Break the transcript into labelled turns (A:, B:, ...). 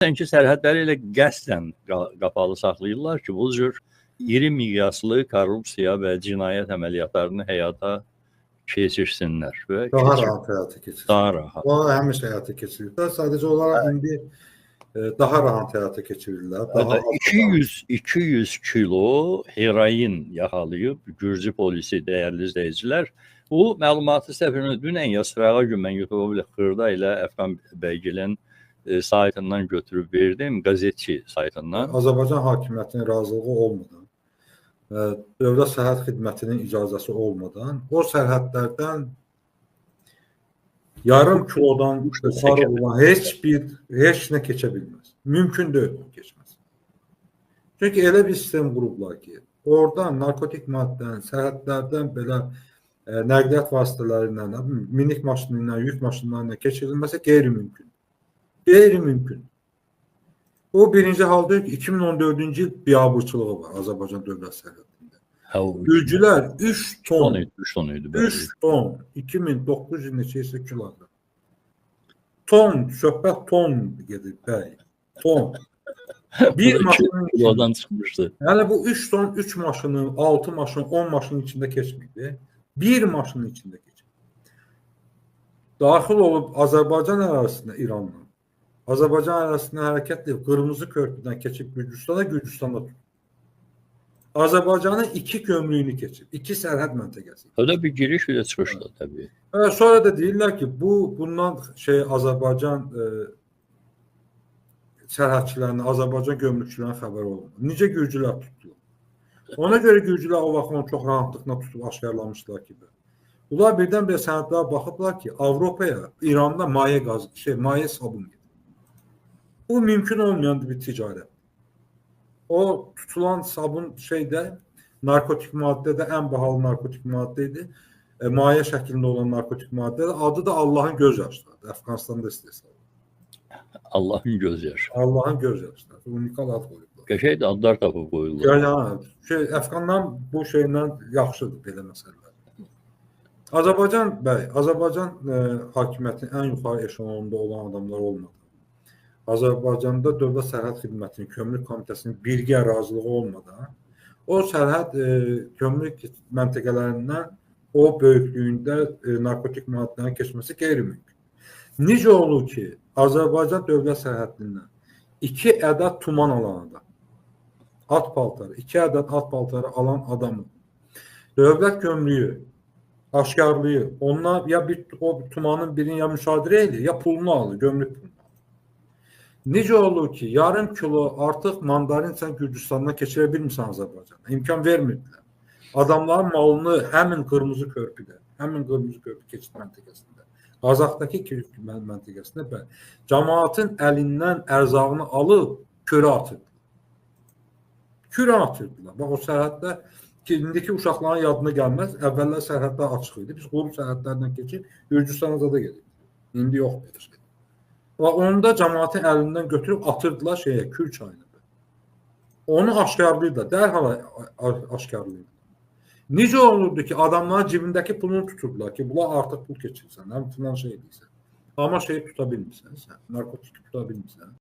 A: Sanki sərhədləri elə qəsdən qapalı saxlayırlar ki, bu cür iri miqyaslı korrupsiya və cinayət əməliyyatlarını həyata keçirsinlər və
B: Daha rahat həyata keçirsin.
A: Daha rahat.
B: O həmişə həyata keçirirlər. Sadəcə olaraq indi daha rahat həyata keçirirlər. Daha
A: 200 kilo heroin yaxalayıb Gürcü polisi, dəyərli izləyicilər. Bu məlumatı səfərinə dünən ya sırağa gün mən YouTube Xırda ilə Əfqan Bəygilin saytından götürüb verdim, qəzetçi saytından.
B: Azərbaycan hakimiyyətinin razılığı olmadan, Dövlət Sərhəd Xidmətinin icazəsi olmadan o sərhədlərdən yarım kilodan yuxarı olan heç nə keçə bilməz. Mümkün deyil keçməz. Çünki elə bir sistem qurublar ki, oradan narkotik maddədən, sərhədlərdən belə nəqliyyat vasitələrindən, minik maşınlarla, yük maşınlarla keçirilməsi qeyri-mümkün. Qeyri-mümkün. O birinci halda 2014-cü il biabırçılığı var Azərbaycan dövlət sərhədində. Gürcülər 3 ton, 2900 neçə kiloqram. Ton, söhbət ton gedir, bəy. Ton. Bir maşının
A: kilodan çıxmışdı.
B: Yəni bu 3 ton 3 maşının, 6 maşın, 10 maşının içində keçmir. Bir maşının içində keçir. Daxil olub Azərbaycan ərazisində İranla, Azərbaycan ərazisində hərəkət edib Qırmızı körpüdən keçib Gürcüstana, Gürcüstanda tutub. Azərbaycanın 2 gömrüyünü keçib, 2 sərhəd məntəqəsi.
A: O da bir giriş bir də çıxışdı təbii.
B: Sonra da deyirlər ki, bundan Azərbaycan sərhədçilərinin, Azərbaycan gömrükçülərinin xəbəri olmadı. Necə Gürcülər tutdular? Ona görə Gürcülər o vaxt onu çox rahatlıqla tutub aşkarlamışdılar ki, bunlar birdən-birə sənədlərə baxıblar ki, Avropaya, İranda maye sabun gedir. Bu mümkün olmayan bir ticarət. O tutulan sabun narkotik maddə də ən bahalı narkotik maddə idi. Maye şəklində olan narkotik maddə də adı da Allahın göz yaşlarıdır. Əfqanistanda istehsal.
A: Allahın göz yaşı.
B: Allahın göz yaşları. Unikal ad qoyublar.
A: Qəşəng adlar tapıb qoyurlar.
B: Yəni, Əfqandan bu şeylə yaxşıdır belə məsələlər. Azərbaycan hakimiyyətinin ən yuxarı eşelonunda olan adamlar olmadı. Azərbaycanda Dövlət Sərhəd Xidmətinin Kömrük Komitəsinin birgə razılığı olmadan o sərhəd kömrük məntəqələrindən o böyüklüyündə narkotik maddələrin keçməsi qeyri-mümkün. Necə olur ki, Azərbaycan Dövlət Sərhədindən 2 ədəd tuman alan adam, at paltarı, 2 ədəd at paltarı alan adamı dövlət gömrüyü aşkarlayır, ondan ya o tumanın birini ya müşadirə edir, ya pulunu alır, gömrük pulunu. Necə olur ki, yarım kilo artıq mandarin sən Gürcüstandan keçirə bilmirsən Azərbaycana? İmkan vermirdilər. Adamların malını həmin Qırmızı körpüdə, həmin Qırmızı körpü keçid məntəqəsində, Qazaxdakı Kilik məntəqəsində cəmaatın əlindən ərzağını alıb körə atırdılar. Körə atırdılar. Bax, o sərhəddə indiki uşaqların yadına gəlməz, əvvəllər sərhədlər açıq idi. Biz quru sərhədlərdən keçib Gürcüstana da gedirik. İndi yox belə şey. Və onu da cəmaatın əlindən götürüb atırdılar Kür çayına. Onu aşkarlayırlar, dərhal aşkarlayırlar. Necə olurdu ki, adamların cibindəki pulunu tuturdular ki, bunlar artıq pul keçirsən, həm filan şey edirsən. Amma şeyi tuta bilmirsən, narkotik tuta bilmirsən.